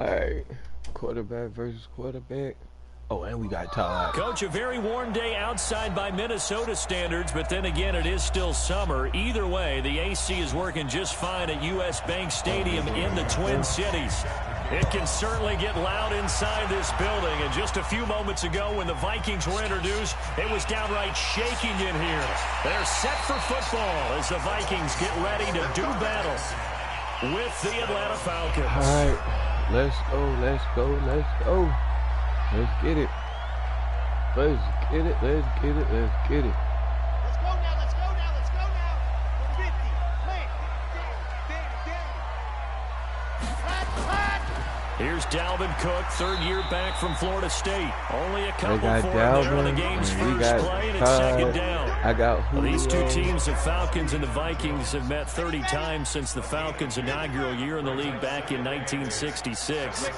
Alright, quarterback versus quarterback. Oh, and we got Todd. Coach, a very warm day outside by Minnesota standards, but then again, it is still summer. Either way, the AC is working just fine at U.S. Bank Stadium in the Twin Cities. It can certainly get loud inside this building. And just a few moments ago when the Vikings were introduced, it was downright shaking in here. They're set for football as the Vikings get ready to do battle with the Atlanta Falcons. All right, let's go, let's go, let's go. Let's get it. Let's get it, let's get it, let's get it. Let's go now, let's go now, let's go now. 50, play. Here's Dalvin Cook, third year back from Florida State. Only a couple for him there on the game's first play, and it's second down. These two teams, the Falcons and the Vikings, have met 30 times since the Falcons' inaugural year in the league back in 1966.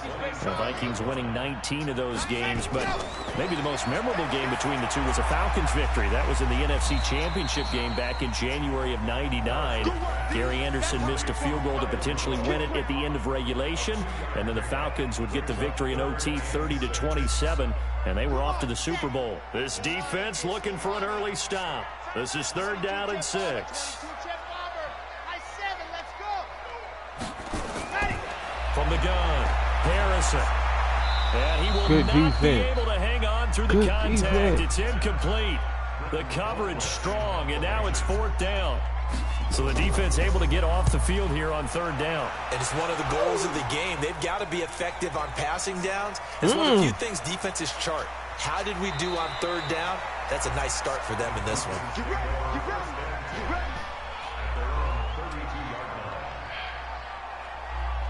The Vikings winning 19 of those games, but maybe the most memorable game between the two was a Falcons victory. That was in the NFC Championship game back in January of '99. Gary Anderson missed a field goal to potentially win it at the end of regulation, and then the Falcons would get the victory in OT 30-27, and they were off to the Super Bowl. This defense looking for an early stop. This is 3rd down and 6. From the gun, Harrison. And he will not be able to hang on through the contact. It's incomplete. The coverage strong, and now it's 4th down. So the defense able to get off the field here on 3rd down. And it's one of the goals of the game. They've got to be effective on passing downs. It's one of the few things defenses chart. How did we do on 3rd down? That's a nice start for them in this one.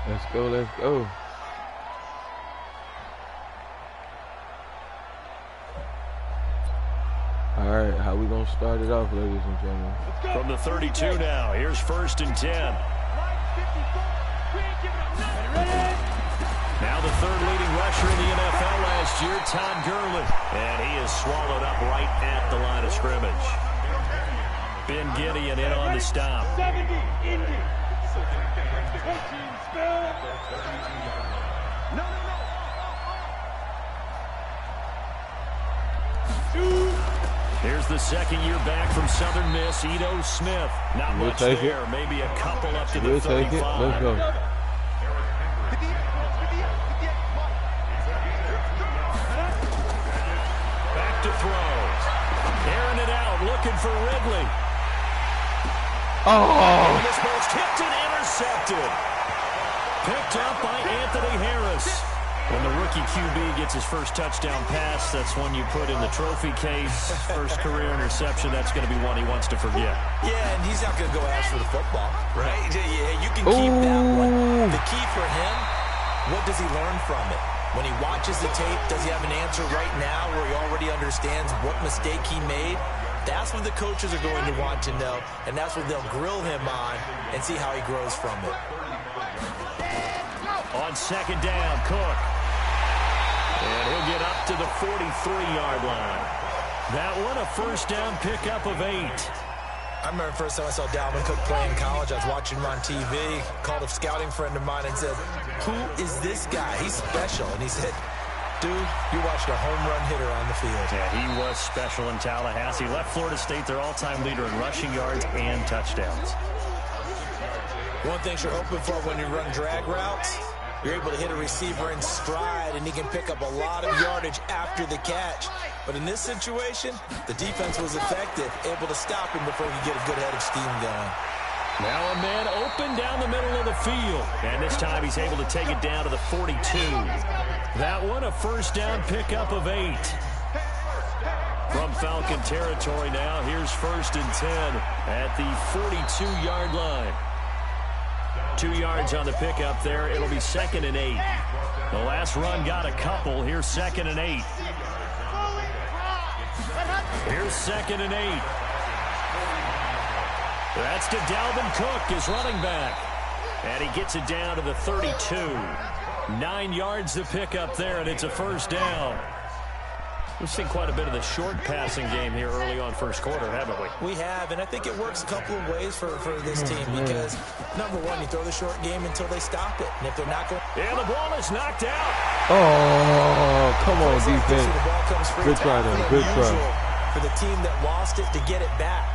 Let's go, let's go. All right, how we gonna start it off, ladies and gentlemen? From the 32 now, here's 1st and 10. Now the 3rd leading rusher in the NFL last year, Todd Gurley. And he is swallowed up right at the line of scrimmage. Ben Gideon in on the stop. Here's the 2nd year back from Southern Miss, Ito Smith. Not much there, maybe a couple up to the 35. Let's go. Back to throw. Airing it out, looking for Ridley. Oh! This ball's tipped and intercepted. Picked up by Anthony Harris. When the rookie QB gets his first touchdown pass, that's one you put in the trophy case. First career interception, that's going to be one he wants to forget. Yeah, and he's not going to go ask for the football, right? Yeah, you can keep that one. The key for him, what does he learn from it? When he watches the tape, does he have an answer right now where he already understands what mistake he made? That's what the coaches are going to want to know, and that's what they'll grill him on and see how he grows from it. On 2nd down, Cook. And he'll get up to the 43-yard line. That one, a 1st down pickup of 8. I remember the first time I saw Dalvin Cook play in college. I was watching him on TV, called a scouting friend of mine and said, "Who is this guy? He's special." And he said, "Dude, you watched a home run hitter on the field." Yeah, he was special in Tallahassee. Left Florida State their all-time leader in rushing yards and touchdowns. One thing you're hoping for when you run drag routes, you're able to hit a receiver in stride, and he can pick up a lot of yardage after the catch. But in this situation, the defense was effective, able to stop him before he could get a good head of steam going. Now a man open down the middle of the field. And this time he's able to take it down to the 42. That one, a 1st down pickup of 8. From Falcon territory now, here's 1st and 10 at the 42-yard line. 2 yards on the pickup there. It'll be 2nd and 8. The last run got a couple. Here's 2nd and 8. Here's 2nd and 8. That's to Dalvin Cook, his running back. And he gets it down to the 32. 9 yards to pick up there, and it's a 1st down. We've seen quite a bit of the short passing game here early on first quarter, haven't we? We have, and I think it works a couple of ways for this team because, number one, you throw the short game until they stop it. And if they're not going... And the ball is knocked out. Oh, come on, defense. The ball comes free. Good try, though. Good try. For the team that lost it to get it back.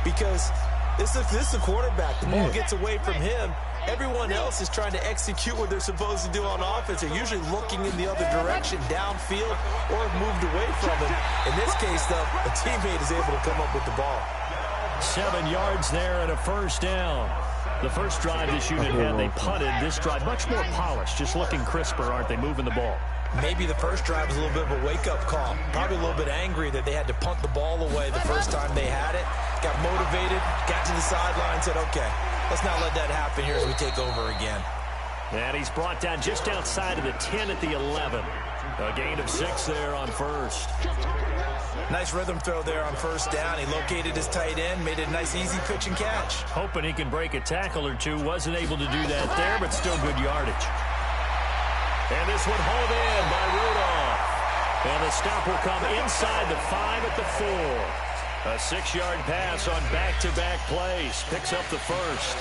Because this is the quarterback. The ball gets away from him. Everyone else is trying to execute what they're supposed to do on offense. They're usually looking in the other direction, downfield, or have moved away from him. In this case, though, a teammate is able to come up with the ball. 7 yards there and a first down. The first drive this unit had, they punted. This drive, much more polished, just looking crisper, aren't they, moving the ball? Maybe the first drive was a little bit of a wake-up call. Probably a little bit angry that they had to punt the ball away the first time they had it. Got motivated, got to the sideline, said, okay, let's not let that happen here as we take over again. And he's brought down just outside of the 10 at the 11. A gain of 6 there on first. Nice rhythm throw there on first down. He located his tight end, made it a nice easy pitch and catch. Hoping he can break a tackle or two. Wasn't able to do that there, but still good yardage. And this one hauled in by Rudolph. And the stop will come inside the 5 at the 4. A 6-yard pass on back-to-back plays. Picks up the first.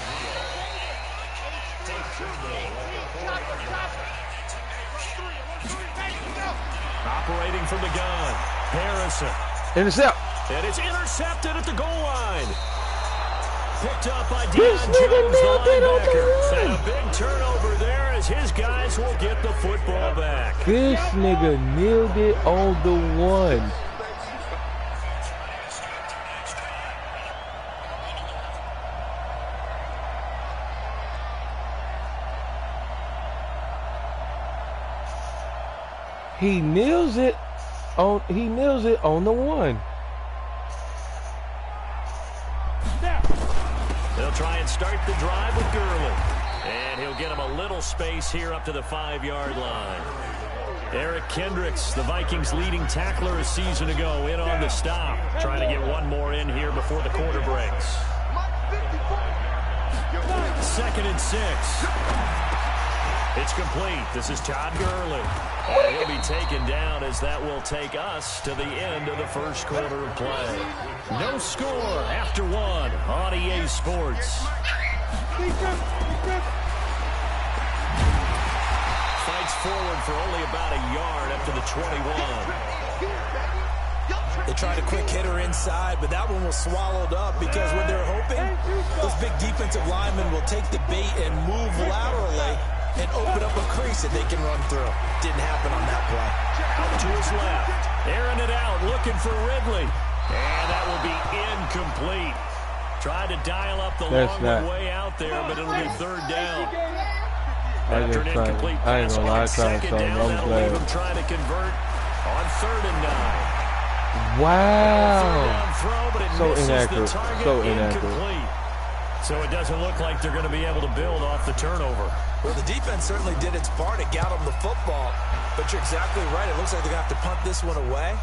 Operating from the gun. Harrison. Intercept. And it's intercepted at the goal line. Picked up by Deion Jones, the linebacker. And a big turnover there as his guys will get the football back. This nigga nailed it on the one. He nails it on the one. They'll try and start the drive with Gurley. And he'll get him a little space here up to the 5-yard line. Eric Kendricks, the Vikings' leading tackler a season ago, in on the stop. Trying to get one more in here before the quarter breaks. 2nd and 6. It's complete. This is Todd Gurley. And he'll be taken down as that will take us to the end of the first quarter of play. No score after 1 on EA Sports. Fights forward for only about a yard up to the 21. They tried a quick hitter inside, but that one was swallowed up because when they're hoping, those big defensive linemen will take the bait and move laterally and open up a crease that they can run through. Didn't happen on that play. Out to his left. Airing it out, looking for Ridley. And that will be incomplete. Tried to dial up the long way out there, but it'll be 3rd down. After an incomplete pass on 2nd down, that'll leave him trying to convert on 3rd and 9. Wow. Throw, but it so misses inaccurate. the target. So inaccurate. Incomplete. So it doesn't look like they're going to be able to build off the turnover. Well, the defense certainly did its part. It got them the football. But you're exactly right. It looks like they're going to have to punt this one away.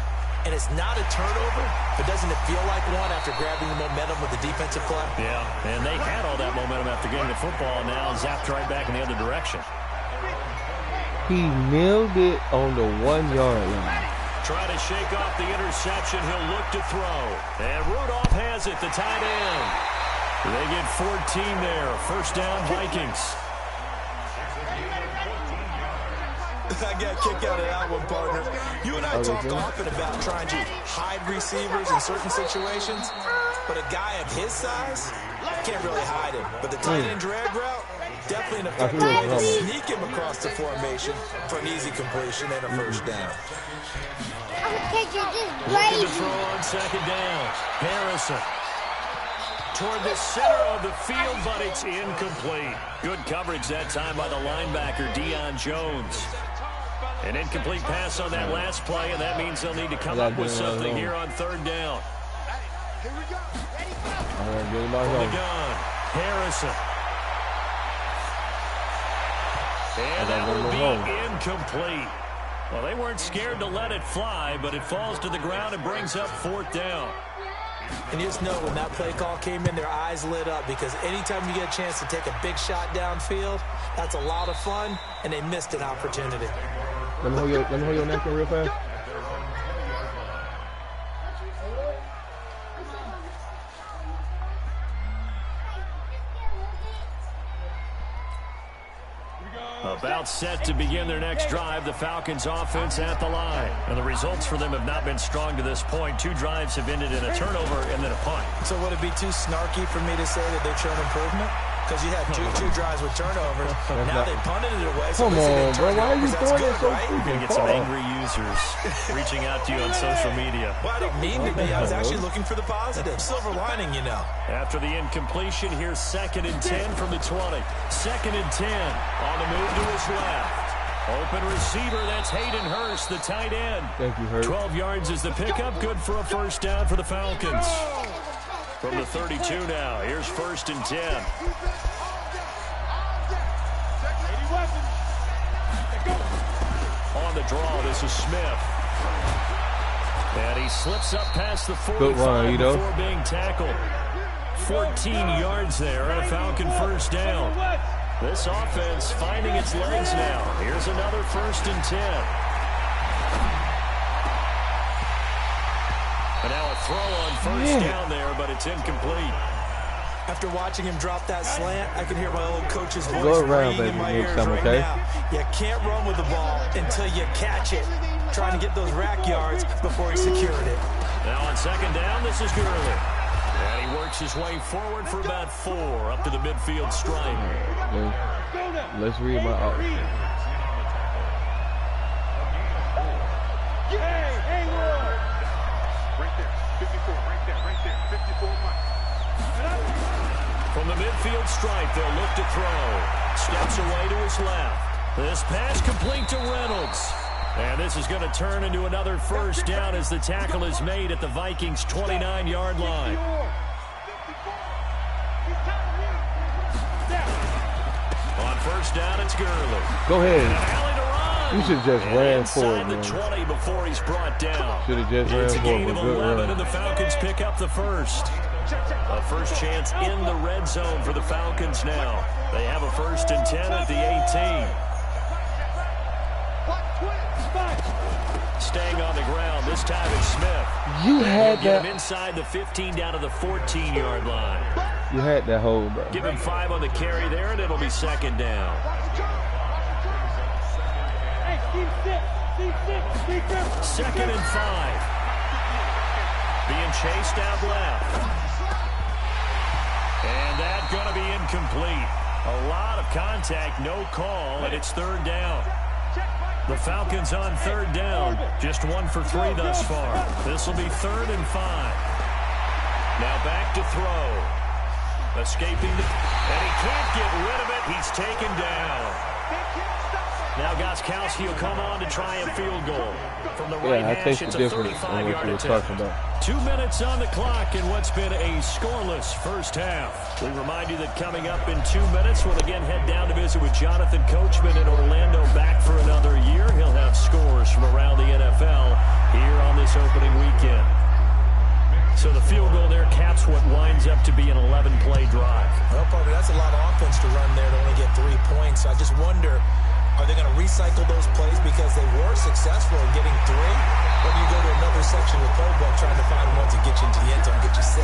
And it's not a turnover, but doesn't it feel like one after grabbing the momentum with the defensive play? Yeah, and they had all that momentum after getting the football, and now zapped right back in the other direction. He nailed it on the 1-yard line. Try to shake off the interception. He'll look to throw. And Rudolph has it, the tight end. They get 14 there. First down, Vikings. I got a kick out of that one, partner. You and I talk often about trying to hide receivers in certain situations, but a guy of his size can't really hide him. But the tight end drag route, definitely an effective way to sneak him across the formation for an easy completion and a first down. Looking to throw on 2nd down. Harrison. Toward the center of the field, but it's incomplete. Good coverage that time by the linebacker, Deion Jones. An incomplete pass on that last play, and that means they'll need to come up with something here on 3rd down. Here we go. Ready, go. From the gun, Harrison. And that will be incomplete. Well, they weren't scared to let it fly, but it falls to the ground and brings up 4th down. And you just know when that play call came in, their eyes lit up because anytime you get a chance to take a big shot downfield, that's a lot of fun, and they missed an opportunity. Let me hold your napkin real fast. About set to begin their next drive, the Falcons offense at the line. And the results for them have not been strong to this point. 2 drives have ended in a turnover and then a punt. So would it be too snarky for me to say that they've shown improvement? Because you had two drives with turnovers. Now they punted it away. So come on, bro. Why are you doing it so You're going to get some angry users reaching out to you on social media. Well, I don't mean to be. I was actually looking for the positive. Silver lining, you know. After the incompletion, here's 2nd and 10 from the 20. 2nd and 10 on the move to his left. Open receiver, that's Hayden Hurst, the tight end. Thank you, Hurst. 12 yards is the pickup, good for a first down for the Falcons. From the 32 now, here's 1st and 10. On the draw, this is Smith. And he slips up past the 45 before being tackled. 14 yards there, and a Falcon first down. This offense finding its legs now. Here's another 1st and 10. And now a throw on first down there, but it's incomplete. After watching him drop that slant, I can hear my old coach's voice ringing in my ears right now. You can't run with the ball until you catch it. Trying to get those rack yards before he secured it. Now on 2nd down, this is Gurley. And he works his way forward for about 4 up to the midfield stripe. Let's read my option. From the midfield stripe, they'll look to throw. Steps away to his left. This pass complete to Reynolds. And this is going to turn into another first down as the tackle is made at the Vikings' 29-yard line. On first down, it's Gurley. Go ahead. You should just ran for it, man. The 20 before he's brought down. Should have just ran for it. Good run. And the Falcons pick up the first. A first chance in the red zone for the Falcons now. They have a 1st and 10 at the 18. Staying on the ground, this time it's Smith. You had that. Get him inside the 15 down to the 14-yard line. You had that hold, bro. Give him 5 on the carry there, and it'll be 2nd down. 2nd and 5. Being chased out left. And that's going to be incomplete. A lot of contact, no call, and it's 3rd down. The Falcons on 3rd down, just 1 for 3 thus far. This will be 3rd and 5. Now back to throw. Escaping, and he can't get rid of it. He's taken down. Now Gostkowski will come on to try a field goal. From the right hash, it's a 35-yard attempt. 2 minutes on the clock in what's been a scoreless first half. We remind you that coming up in 2 minutes, we'll again head down to visit with Jonathan Coachman in Orlando, back for another year. He'll have scores from around the NFL here on this opening weekend. So the field goal there caps what winds up to be an 11-play drive. Well, Parker, that's a lot of offense to run there to only get 3 points. So I just wonder, are they going to recycle those plays because they were successful in getting 3? Or do you go to another section of the playbook trying to find ones that get you into the end zone, get you 6?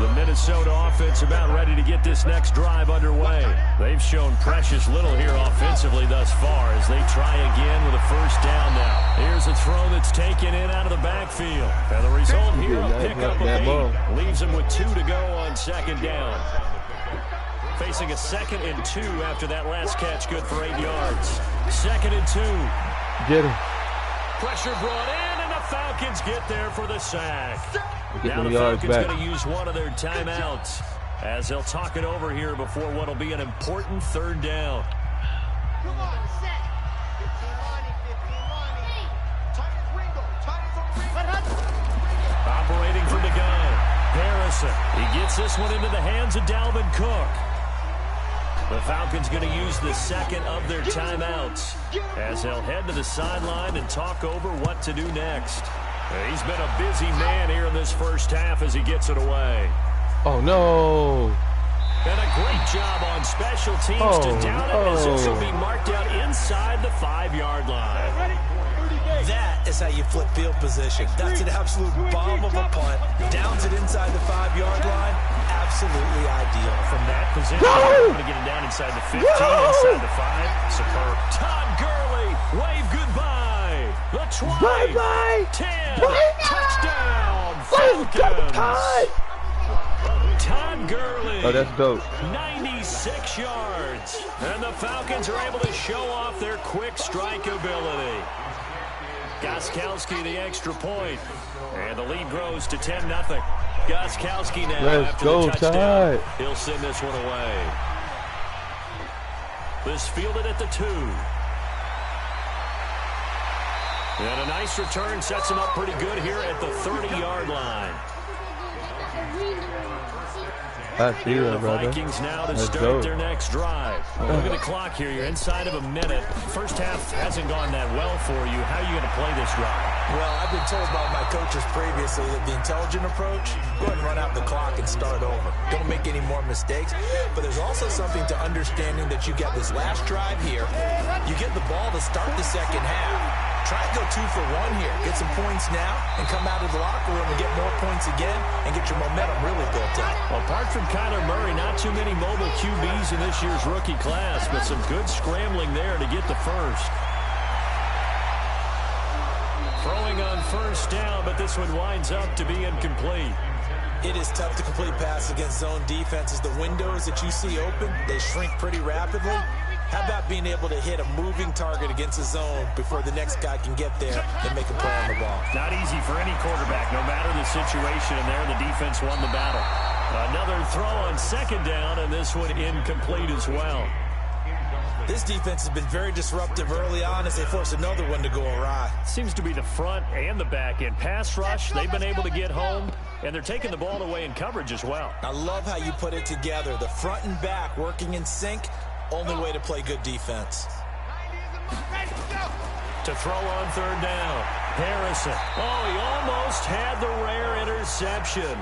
The Minnesota offense about ready to get this next drive underway. They've shown precious little here offensively thus far as they try again with a first down now. Here's a throw that's taken in out of the backfield. And the result here, a pickup of 8. Leaves them with 2 to go on 2nd down. Facing a 2nd and 2 after that last catch, good for 8 yards. 2nd and 2. Get him. Pressure brought in, and the Falcons get there for the sack. Now the Falcons going to use one of their timeouts as they'll talk it over here before what will be an important 3rd down. Come on, set. 15 Operating from the gun, Harrison. He gets this one into the hands of Dalvin Cook. The Falcons going to use the 2nd of their timeouts as they'll head to the sideline and talk over what to do next. He's been a busy man here in this first half as he gets it away. Oh, no. And a great job on special teams to down it as this will be marked out inside the 5-yard line. That is how you flip field position. That's an absolute bomb of a punt. Downs it inside the 5-yard line. absolutely ideal. From that position, they're going to get it down inside the 15, inside the 5. Superb. Todd Gurley, wave goodbye. The 20, Bye-bye. 10, touchdown, Falcons. Todd Gurley. Oh, that's dope. 96 yards. And the Falcons are able to show off their quick strike ability. Gostkowski the extra point. And the lead grows to 10-0. Gostkowski now Let's go, the touchdown. Tide. He'll send this one away. This fielded at the 2. And a nice return sets him up pretty good here at the 30-yard line. I see Here are that, the brother. Vikings now to Let's start go. their next drive. Look at the clock here. You're inside of a minute. First half hasn't gone that well for you. How are you going to play this drive? Well, I've been told by my coaches previously that the intelligent approach, go ahead and run out the clock and start over. Don't make any more mistakes. But there's also something to understanding that you get this last drive here. You get the ball to start the second half. Try to go 2 for 1 here. Get some points now and come out of the locker room and get more points again and get your momentum really built up. Well, apart from Kyler Murray, not too many mobile QBs in this year's rookie class, but some good scrambling there to get the first. Throwing on first down, but this one winds up to be incomplete. It is tough to complete pass against zone defenses. The windows that you see open, they shrink pretty rapidly. How about being able to hit a moving target against a zone before the next guy can get there and make a play on the ball? Not easy for any quarterback, no matter the situation, and there the defense won the battle. Another throw on second down, and this one incomplete as well. This defense has been very disruptive early on as they force another one to go awry. Seems to be the front and the back end. Pass rush, they've been able to get home, and they're taking the ball away in coverage as well. I love how you put it together. The front and back working in sync. Only way to play good defense. To throw on third down, Harrison. Oh, he almost had the rare interception.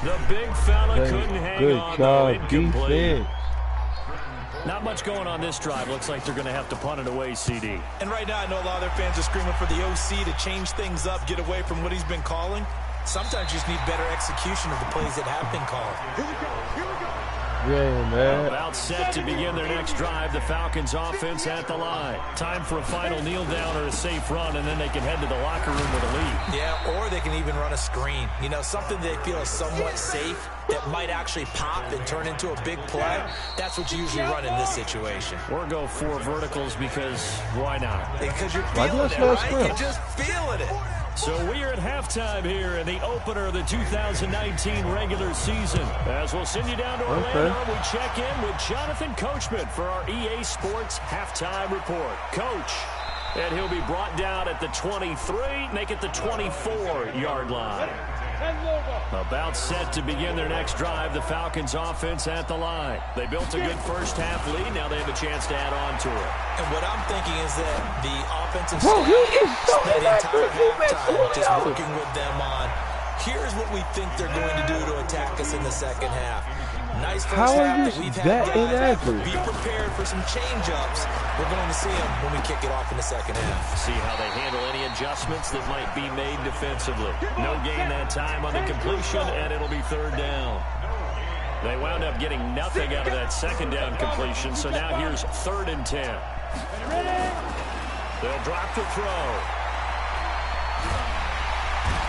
The big fella couldn't hang on, though. Incomplete. Not much going on this drive. Looks like they're going to have to punt it away, CD. And right now, I know a lot of their fans are screaming for the OC to change things up, get away from what he's been calling. Sometimes you just need better execution of the plays that have been called. Yeah, man. About set to begin their next drive. The Falcons offense at the line. Time for a final kneel down or a safe run, and then they can head to the locker room with a lead. Yeah, or they can even run a screen. You know, something they feel is somewhat safe that might actually pop and turn into a big play. That's what you usually run in this situation. Or go 4 verticals because why not? Because you're feeling it, right? You're just feeling it. So we are at halftime here in the opener of the 2019 regular season. As we'll send you down to Orlando, we check in with Jonathan Coachman for our EA Sports Halftime Report. Coach, and he'll be brought down at the 23, make it the 24-yard line. About set to begin their next drive, the Falcons offense at the line. They built a good first half lead. Now they have a chance to add on to it. And what I'm thinking is that the offensive staff spent the entire halftime just working with them on, here's what we think they're going to do to attack us in the second half. Nice first half that we've had, guys. Be prepared for some change-ups. We're going to see them when we kick it off in the second half. See how they handle any adjustments that might be made defensively. No gain that time on the completion, and it'll be third down. They wound up getting nothing out of that second down completion, so now here's 3rd and 10. They'll drop the throw.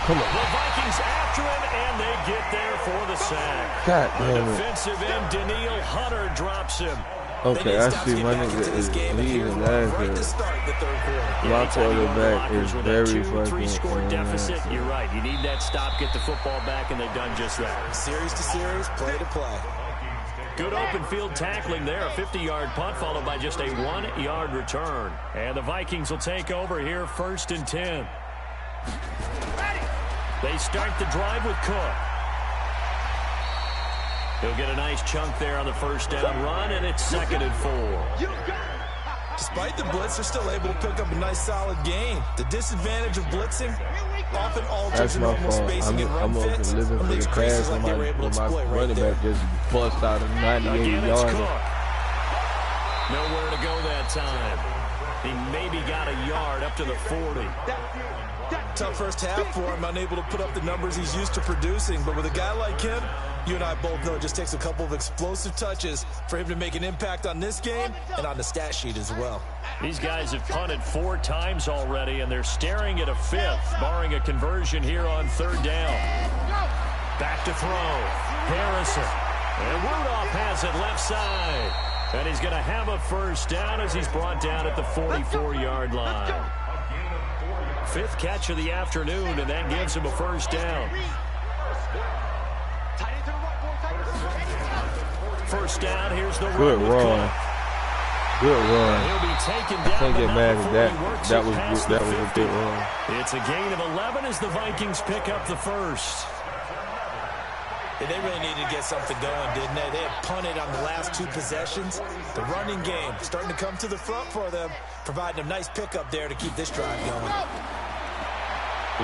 Come on. The Vikings after him, and they get there for the sack. God damn it. Defensive end Daniil Hunter drops him. Okay, I see my nigga is leading that. My quarterback is very fucking 2-3-score deficit. You're right. You need that stop, get the football back, and they've done just that. Series to series, play to play. Good open field tackling there. A 50-yard punt followed by just a 1-yard return. And the Vikings will take over here 1st and 10. They start the drive with Cook. He'll get a nice chunk there on the first down run, and it's 2nd and 4. Despite the blitz, they're still able to pick up a nice, solid gain. The disadvantage of blitzing often alters your normal spacing and run fits. Living for the pass, and my running back just bust out of 98 yards. Nowhere to go that time. He maybe got a yard up to the 40. Tough first half for him, unable to put up the numbers he's used to producing. But with a guy like him, you and I both know it just takes a couple of explosive touches for him to make an impact on this game and on the stat sheet as well. These guys have punted 4 times already, and they're staring at a 5th, barring a conversion here on 3rd down. Back to throw. Harrison. And Rudolph has it left side. And he's going to have a first down as he's brought down at the 44-yard line. 5th catch of the afternoon, and that gives him a first down. First down, here's the good run. Good run. He'll be taken down. Can't get mad at that. That was a good run. It's a gain of 11 as the Vikings pick up the first. Yeah, they really needed to get something going, didn't they? They had punted on the last 2 possessions. The running game starting to come to the front for them, providing a nice pickup there to keep this drive going.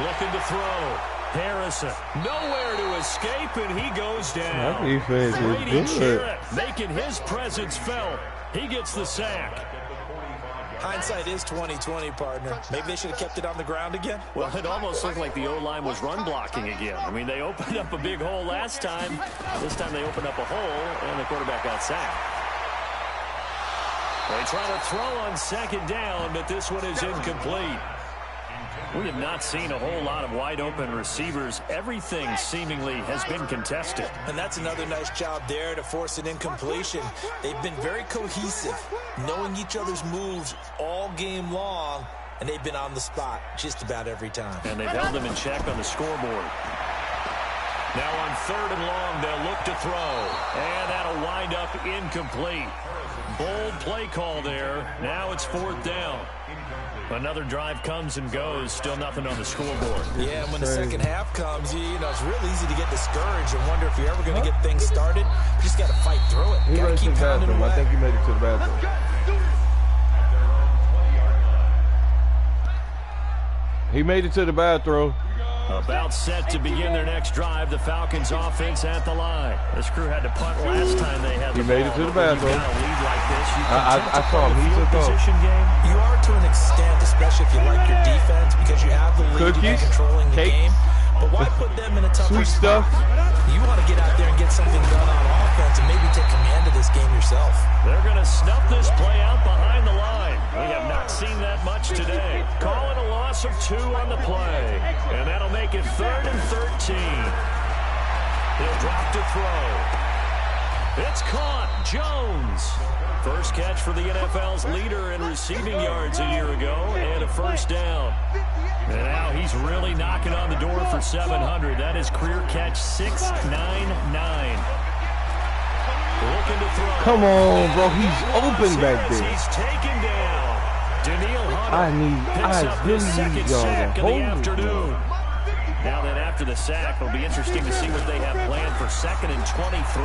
Looking to throw. Harrison, nowhere to escape, and he goes down. That defense is good. Making his presence felt. He gets the sack. Hindsight is 20/20, partner. Maybe they should have kept it on the ground again. Well, it almost looked like the O-line was run blocking again. I mean, they opened up a big hole last time. This time they opened up a hole, and the quarterback got sacked. They try to throw on 2nd down, but this one is incomplete. We have not seen a whole lot of wide-open receivers. Everything seemingly has been contested. And that's another nice job there to force an incompletion. They've been very cohesive, knowing each other's moves all game long, and they've been on the spot just about every time. And they've held them in check on the scoreboard. Now on 3rd and long, they'll look to throw. And that'll wind up incomplete. Bold play call there. Now it's 4th down. Another drive comes and goes. Still nothing on the scoreboard. Yeah, and when the second half comes, you know, it's real easy to get discouraged and wonder if you're ever going to get things started. You just got to fight through it. He made it to the bathroom. I think he made it to the bathroom. He made it to the bathroom. About set to begin their next drive. The Falcons offense at the line. This crew had to punt last time they had the ball. He made it to the bathroom. I saw him. He took off. You are to an extent, especially if you like your defense, because you have the lead and controlling the game. But why put them in a tougher spot? You want to get out there and get something done on offense and maybe take command of this game yourself. They're going to snuff this play out behind the line. We have not seen that much today. Calling a loss of 2 on the play. And that'll make it 3rd and 13. He'll drop to throw. It's caught. Jones. First catch for the NFL's leader in receiving yards a year ago, and a first down. And now he's really knocking on the door for 700. That is career catch 699. Looking to throw. Come on, bro. He's open back there. He's taken down. Daniil Hunter picks up his second sack of the afternoon. Now then, after the sack, it'll be interesting to see what they have planned for 2nd and 23.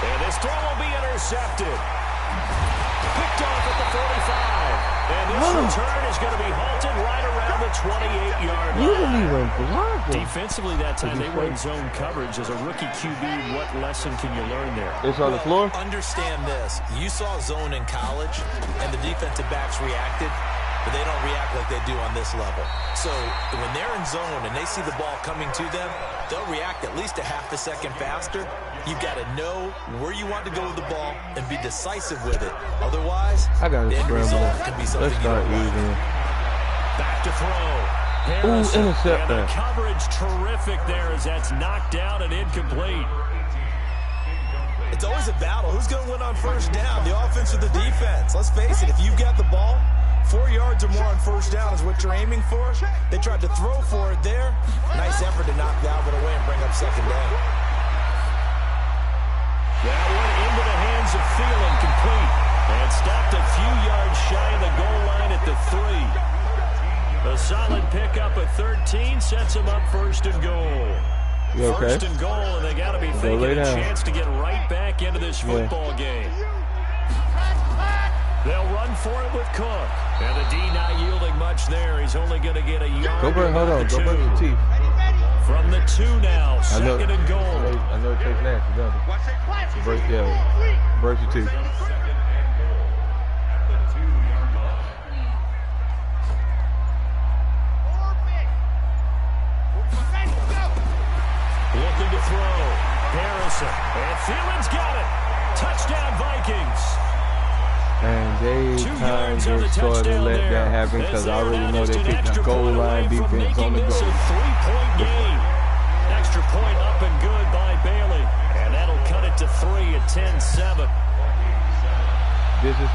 And this throw will be intercepted. Picked off at the 45. And this return is going to be halted right around the 28-yard line. You didn't even block him. Defensively that time, they were in zone coverage. As a rookie QB, what lesson can you learn there? It's on the floor? Understand this. You saw zone in college, and the defensive backs reacted, but they don't react like they do on this level. So when they're in zone and they see the ball coming to them, they'll react at least a half a second faster. You've got to know where you want to go with the ball and be decisive with it. Otherwise, I got to scramble. Let's start using it. Back to throw. Ooh, intercept that. that. Coverage terrific there as that's knocked down and incomplete. It's always a battle. Who's going to win on first down, the offense or the defense? Let's face it, if you've got the ball, 4 yards or more on first down is what you're aiming for. They tried to throw for it there. Nice effort to knock that one away and bring up 2nd down. That one into the hands of Thielen, complete. And stopped a few yards shy of the goal line at the 3. A solid pickup at 13 sets them up 1st and goal. You okay? 1st and goal, and they got to be thinking a chance to get right back into this football game. They'll run for it with Cook. And the D not yielding much there. He's only going to get a yard. Hold on. Go brush your teeth. From the 2 now, 2nd and goal. I know it takes nasty, doesn't it? Brush your teeth. just sort of let that happen because I already know they picked the goal line defense on the goal. Three-point game. Extra point up and good by Bailey. And that'll cut it to 3 at 10-7. This is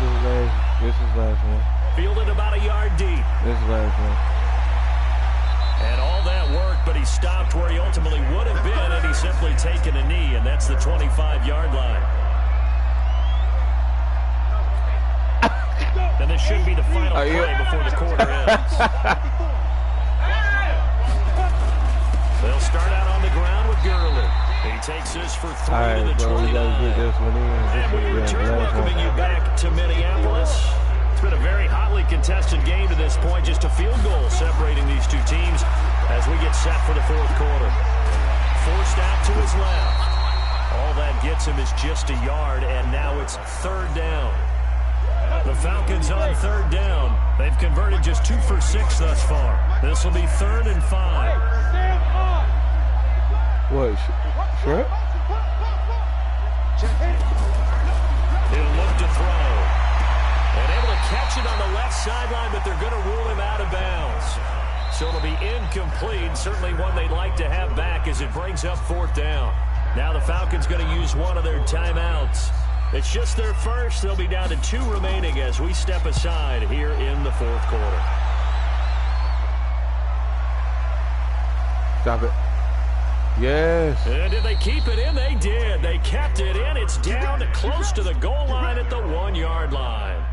last one. Fielded about a yard deep. This is last one. And all that work, but he stopped where he ultimately would have been had he simply taken a knee, and that's the 25-yard line. And this should be the final play before the quarter ends. They'll start out on the ground with Gurley. He takes this for 3 to the 29. And we return welcoming you back to Minneapolis. It's been a very hotly contested game to this point. Just a field goal separating these two teams as we get set for the fourth quarter. Forced out to his left. All that gets him is just a yard, and now it's third down. The Falcons on third down. They've converted just 2 for 6 thus far. This will be 3rd and 5. What? Sure? He'll look to throw. And able to catch it on the left sideline, but they're going to rule him out of bounds. So it'll be incomplete. Certainly one they'd like to have back as it brings up 4th down. Now the Falcons going to use one of their timeouts. It's just their first. They'll be down to 2 remaining as we step aside here in the fourth quarter. Stop it. Yes. And did they keep it in? They did. They kept it in. It's down to close to the goal line at the 1-yard line.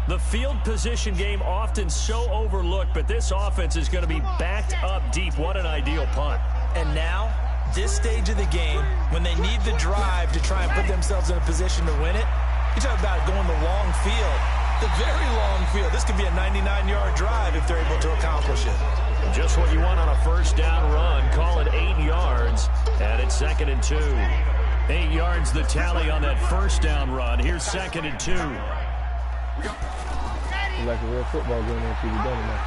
The field position game often so overlooked, but this offense is going to be backed up deep. What an ideal punt. And now, this stage of the game, when they need the drive to try and put themselves in a position to win it, you talk about going the long field, the very long field. This could be a 99-yard drive if they're able to accomplish it. Just what you want on a first down run. Call it 8 yards, and it's 2nd and 2. 8 yards the tally on that first down run. Here's 2nd and 2. It's like a real football game until you're done enough.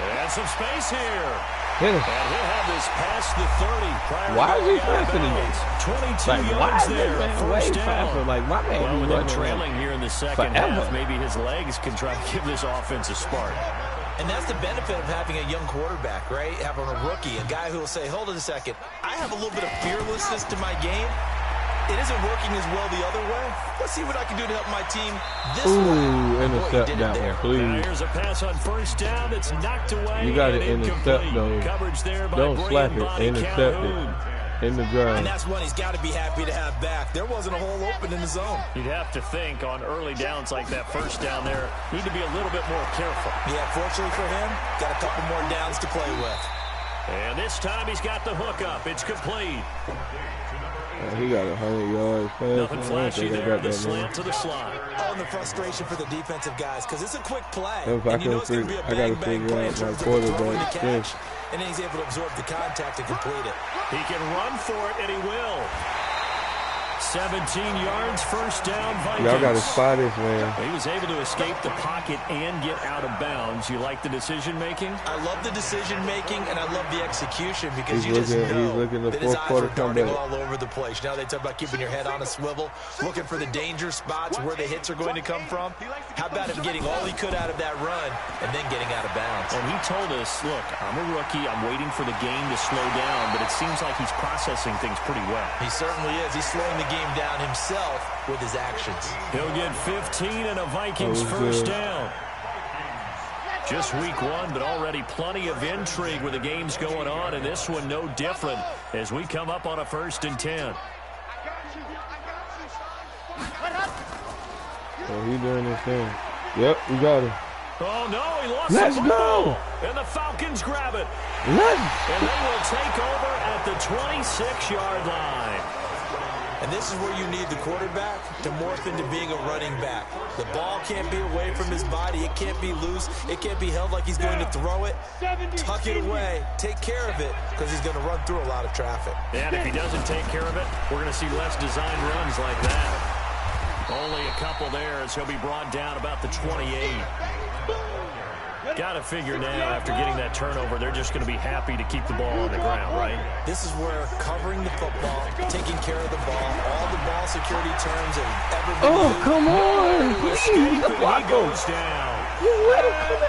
And some space here. Hit him. And he'll have this past the 30. Why is he faster than you? 22 Like, yards why there. Is First way down. faster? Like, my man. Well, when they're trailing here in the second half, maybe his legs can try to give this offense a spark. And that's the benefit of having a young quarterback, right? Having a rookie, a guy who will say, hold it a second, I have a little bit of fearlessness to my game. It isn't working as well the other way. Let's see what I can do to help my team this way. Intercept that one, please. Now here's a pass on first down that's knocked away. You got to intercept, though. Coverage there by Don't slap it. Intercept it. In the drive. And that's one he's got to be happy to have back. There wasn't a hole open in the zone. You'd have to think on early downs like that first down there, need to be a little bit more careful. Yeah, fortunately for him, got a couple more downs to play with. And this time he's got the hook up. It's complete. He got 100 yards. Nothing flashy there. The slant to the slot. Oh, and the frustration for the defensive guys because it's a quick play. If I can figure, I got to figure out my quarterback. And then he's able to absorb the contact and complete it. He can run for it, and he will. 17 yards, first down, Vikings. Y'all got to spot this, man. He was able to escape the pocket and get out of bounds. You like the decision-making? I love the decision-making, and I love the execution because he's looking that his eyes are darting comeback all over the place. Now they talk about keeping your head on a swivel, looking for the danger spots where the hits are going to come from. How about him getting all he could out of that run and then getting out of bounds? And he told us, look, I'm a rookie. I'm waiting for the game to slow down, but it seems like he's processing things pretty well. He certainly is. He's slowing the game down himself with his actions. He'll get 15 and a Vikings first down. Just week 1, but already plenty of intrigue with the games going on, and this one no different as we come up on a 1st and 10. Oh, he doing his thing. Yep, we got him. Oh, no, he lost Let's the go. ball. And the Falcons grab it. And they will take over at the 26-yard line. And this is where you need the quarterback to morph into being a running back. The ball can't be away from his body. It can't be loose. It can't be held like he's going to throw it. Tuck it away. Take care of it because he's going to run through a lot of traffic. And if he doesn't take care of it, we're going to see less design runs like that. Only a couple there as he'll be brought down about the 28. Got to figure now, after getting that turnover, they're just going to be happy to keep the ball on the ground, right? This is where covering the football, taking care of the ball, all the ball security terms have ever been Oh, used. come on. He goes down.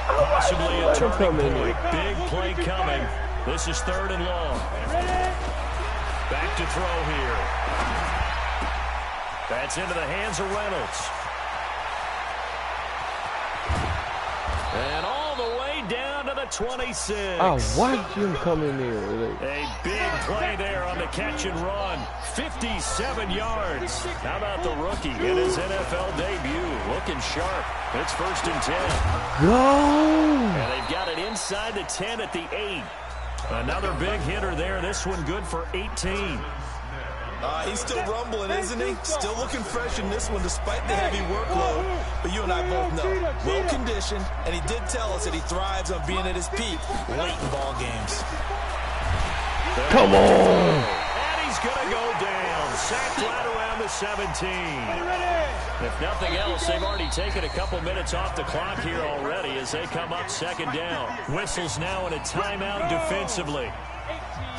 Possibly a turning point. Big play coming. This is 3rd and long. Back to throw here. That's into the hands of Reynolds. And all the way down to the 26. I watched him come in there. A big play there on the catch and run. 57 yards. How about the rookie in his NFL debut? Looking sharp. It's 1st and 10. Go! And they've got it inside the 10 at the 8. Another big hitter there. This one good for 18. He's still rumbling, isn't he? Still looking fresh in this one despite the heavy workload. But you and I both know, well-conditioned, and he did tell us that he thrives on being at his peak late in ball games. Come on! And he's going to go down. Sacked right around the 17. If nothing else, they've already taken a couple minutes off the clock here already as they come up 2nd down. Whistles now in a timeout defensively.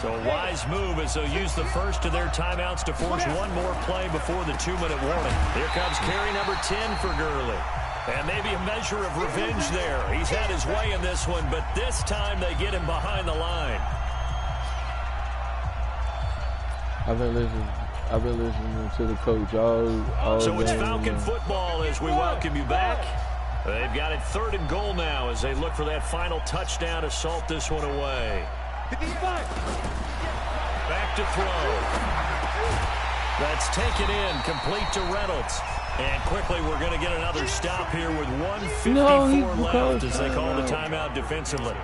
So a wise move as they'll use the first of their timeouts to force one more play before the 2-minute warning. Here comes carry number 10 for Gurley. And maybe a measure of revenge there. He's had his way in this one, but this time they get him behind the line. I've been listening to the coach all So it's day, Falcon football as we welcome you back. They've got it 3rd and goal now as they look for that final touchdown to salt this one away. Back to throw. That's taken in, complete to Reynolds. And quickly we're going to get another stop here with 1:54 left as they call the timeout defensively.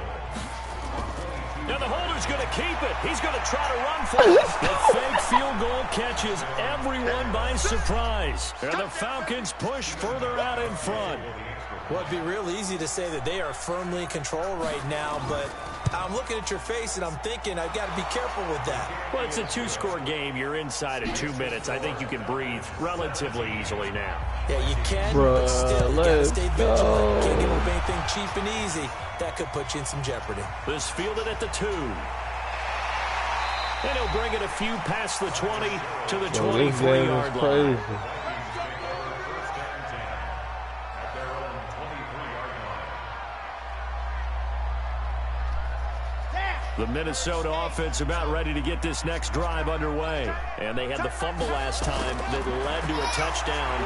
Now the holder's going to keep it. He's going to try to run for it. The fake field goal catches everyone by surprise. And the Falcons push further out in front. Well, it'd be real easy to say that they are firmly in control right now, but I'm looking at your face and I'm thinking I've got to be careful with that. Well, it's a 2-score game. You're inside of 2 minutes. I think you can breathe relatively easily now. Yeah, you can, but still, you got to stay vigilant. Can't give up anything cheap and easy. That could put you in some jeopardy. This fielded at the 2. And he'll bring it a few past the 20 to the 23-yard line. The Minnesota offense about ready to get this next drive underway. And they had the fumble last time that led to a touchdown.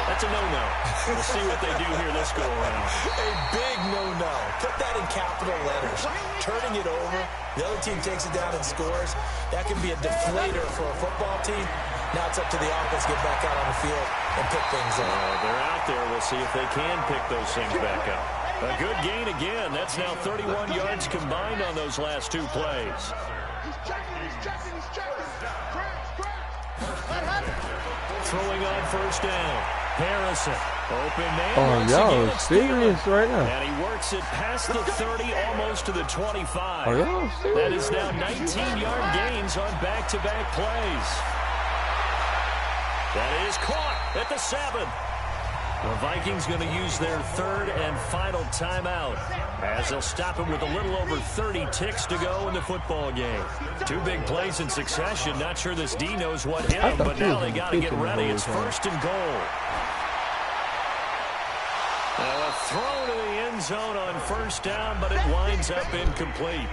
That's a no-no. We'll see what they do here this go-around. A big no-no. Put that in capital letters. Turning it over, the other team takes it down and scores. That can be a deflator for a football team. Now it's up to the offense to get back out on the field and pick things up. They're out there. We'll see if they can pick those things back up. A good gain again. That's now 31 yards combined on those last 2 plays. Throwing on 1st down. Harrison. Open man. Oh, y'all serious right now? And he works it past the 30, almost to the 25. Are y'all serious? That is now 19-yard gains on back-to-back plays. That is caught at the 7. The Vikings going to use their 3rd and final timeout as they'll stop him with a little over 30 ticks to go in the football game. 2 big plays in succession. Not sure this D knows what hit him, but now they got to get ready. It's 1st and goal. Now a throw to the end zone on 1st down, but it winds up incomplete.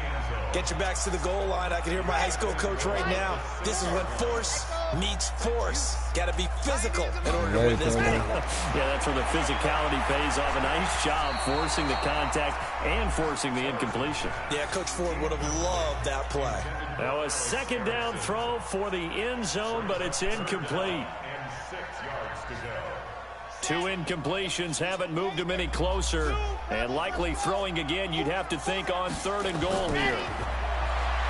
Get your backs to the goal line. I can hear my high school coach right now. This is when force meets force. Got to be physical in order to win this game. Yeah, that's where the physicality pays off. A nice job forcing the contact and forcing the incompletion. Yeah, Coach Ford would have loved that play. Now a 2nd down throw for the end zone, but it's incomplete. 2 incompletions haven't moved him any closer. And likely throwing again, you'd have to think on 3rd and goal here.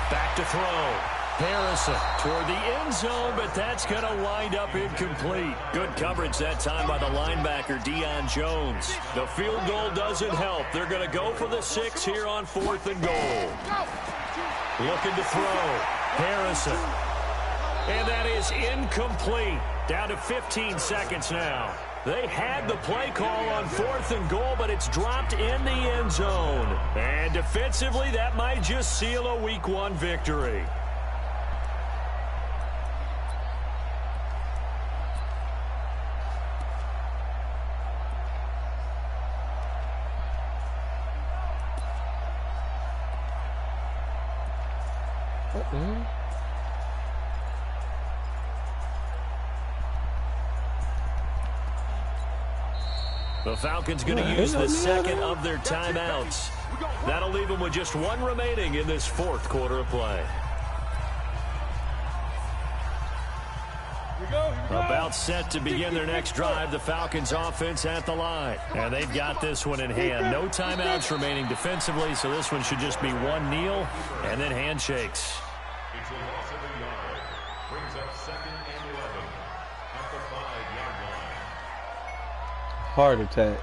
Back to throw. Harrison toward the end zone, but that's going to wind up incomplete. Good coverage that time by the linebacker, Deion Jones. The field goal doesn't help. They're going to go for the 6 here on 4th and goal. Looking to throw. Harrison. And that is incomplete. Down to 15 seconds now. They had the play call on 4th and goal, but it's dropped in the end zone. And defensively, that might just seal a Week 1 victory. What the hell? The Falcons going to use the second of their timeouts. That'll leave them with just one remaining in this 4th quarter of play. About set to begin their next drive, the Falcons offense at the line. And they've got this one in hand. No timeouts remaining defensively, so this one should just be one kneel and then handshakes. It's a loss of a yard. Brings up 2nd and 11 at the 5-yard line. Heart attack.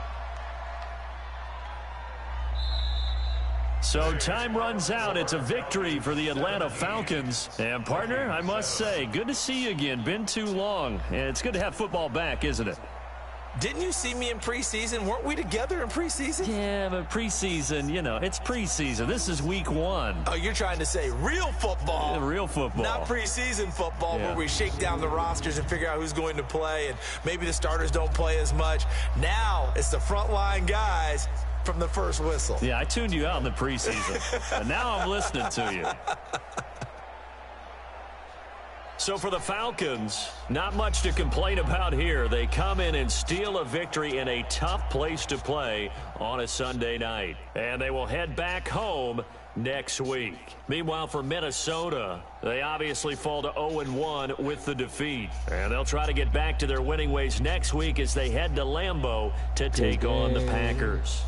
So time runs out. It's a victory for the Atlanta Falcons. And, partner, I must say, good to see you again. Been too long. And it's good to have football back, isn't it? Didn't you see me in preseason? Weren't we together in preseason? Yeah, but preseason, you know, it's preseason. This is Week 1. Oh, you're trying to say real football. Yeah, real football. Not preseason football where we shake down the rosters and figure out who's going to play, and maybe the starters don't play as much. Now it's the frontline guys from the first whistle. Yeah, I tuned you out in the preseason, and now I'm listening to you. So for the Falcons, not much to complain about here. They come in and steal a victory in a tough place to play on a Sunday night. And they will head back home next week. Meanwhile, for Minnesota, they obviously fall to 0-1 with the defeat. And they'll try to get back to their winning ways next week as they head to Lambeau to take on the Packers.